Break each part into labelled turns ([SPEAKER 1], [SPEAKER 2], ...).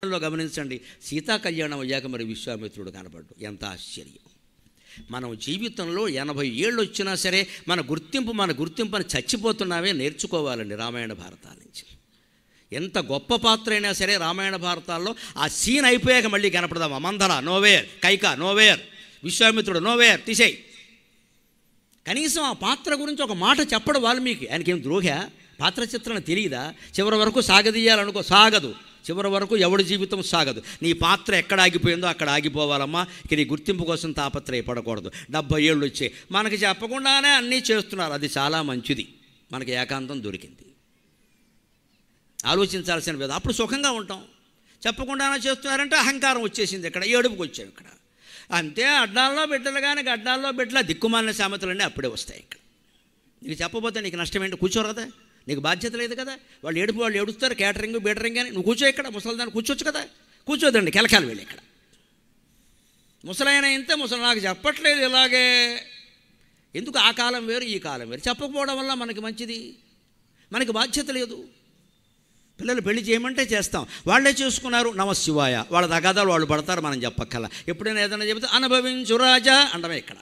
[SPEAKER 1] లో గమనించండి, సీతా కళ్యాణం అయ్యాక మరి విశ్వామిత్రుడు కనపడ్డు. ఎంత ఆశ్చర్యం! మనం జీవితంలో 80 ఏళ్ళు వచ్చినా సరే మన గుర్తింపు అని చచ్చిపోతున్నామే. నేర్చుకోవాలండి రామాయణ భారతాల నుంచి. ఎంత గొప్ప పాత్ర అయినా సరే రామాయణ భారతాల్లో ఆ సీన్ అయిపోయాక మళ్ళీ కనపడదాం. మందర నోవేర్, కైక నోవేర్, విశ్వామిత్రుడు నోవేర్, తీసేయి. కనీసం ఆ పాత్ర గురించి ఒక మాట చెప్పడు వాల్మీకి. ఆయనకేం ద్రోహ పాత్ర చిత్రణ తెలియదా? చివరి వరకు సాగదీయాలనుకో, సాగదు. చివరి వరకు ఎవడి జీవితం సాగదు. నీ పాత్ర ఎక్కడ ఆగిపోయిందో అక్కడ ఆగిపోవాలమ్మా. ఇక నీ గుర్తింపు కోసం తాపత్రయపడకూడదు. 70 ఏళ్ళు వచ్చాయి, మనకి చెప్పకుండానే అన్నీ చేస్తున్నారు. అది చాలా మంచిది. మనకి ఏకాంతం దొరికింది. ఆలోచించాల్సిన విధం. అప్పుడు సుఖంగా ఉంటాం. చెప్పకుండానే చేస్తున్నారంటే అహంకారం వచ్చేసింది. ఇక్కడ ఏడుపుకి వచ్చాం. ఇక్కడ అంతే. అడ్డాల్లో బిడ్డలు కానీ గడ్డాల్లో బిడ్డల దిక్కుమాలిన సామెతలన్నీ అప్పుడే వస్తాయి. ఇక్కడ నీకు చెప్పబోతే నీకు నష్టం ఏంటి? కూర్చోరు కదా, నీకు బాధ్యత లేదు కదా. వాళ్ళు ఏడుస్తారు. కేటరింగ్ బీటరింగ్ అని. నువ్వు కూర్చో. ఇక్కడ ముసలిదాన్ని కూర్చోవచ్చు కదా. కూర్చోదండి, కెలకాలు వెళ్ళి. ఇక్కడ ముసలైన ఇంతే. ముసలి నాకు చెప్పట్లేదు ఇలాగే. ఎందుకు? ఆ కాలం వేరు, ఈ కాలం వేరు. చెప్పకపోవడం వల్ల మనకి మంచిది. మనకి బాధ్యత లేదు. పిల్లలు పెళ్లి చేయమంటే చేస్తాం. వాళ్ళే చేసుకున్నారు, నమశివాయ. వాళ్ళ తగాదాలు వాళ్ళు పడతారు, మనం చెప్పక్కల. ఎప్పుడైనా ఏదైనా చెబితే అనుభవించు రాజా అంటమే. ఇక్కడ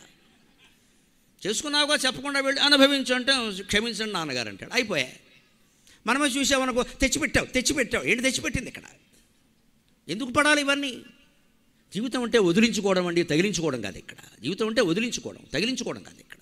[SPEAKER 1] చేసుకున్నావుగా, చెప్పకుండా వెళ్ళి అనుభవించు అంటే క్షమించండి నాన్నగారు అంటాడు. అయిపోయా. మనమే చూసామనుకో, తెచ్చిపెట్టావు. ఏంటి తెచ్చిపెట్టింది ఇక్కడ? ఎందుకు పడాలి ఇవన్నీ? జీవితం అంటే వదిలించుకోవడం అండి, తగిలించుకోవడం కాదు ఇక్కడ. జీవితం అంటే వదిలించుకోవడం, తగిలించుకోవడం కాదు ఇక్కడ.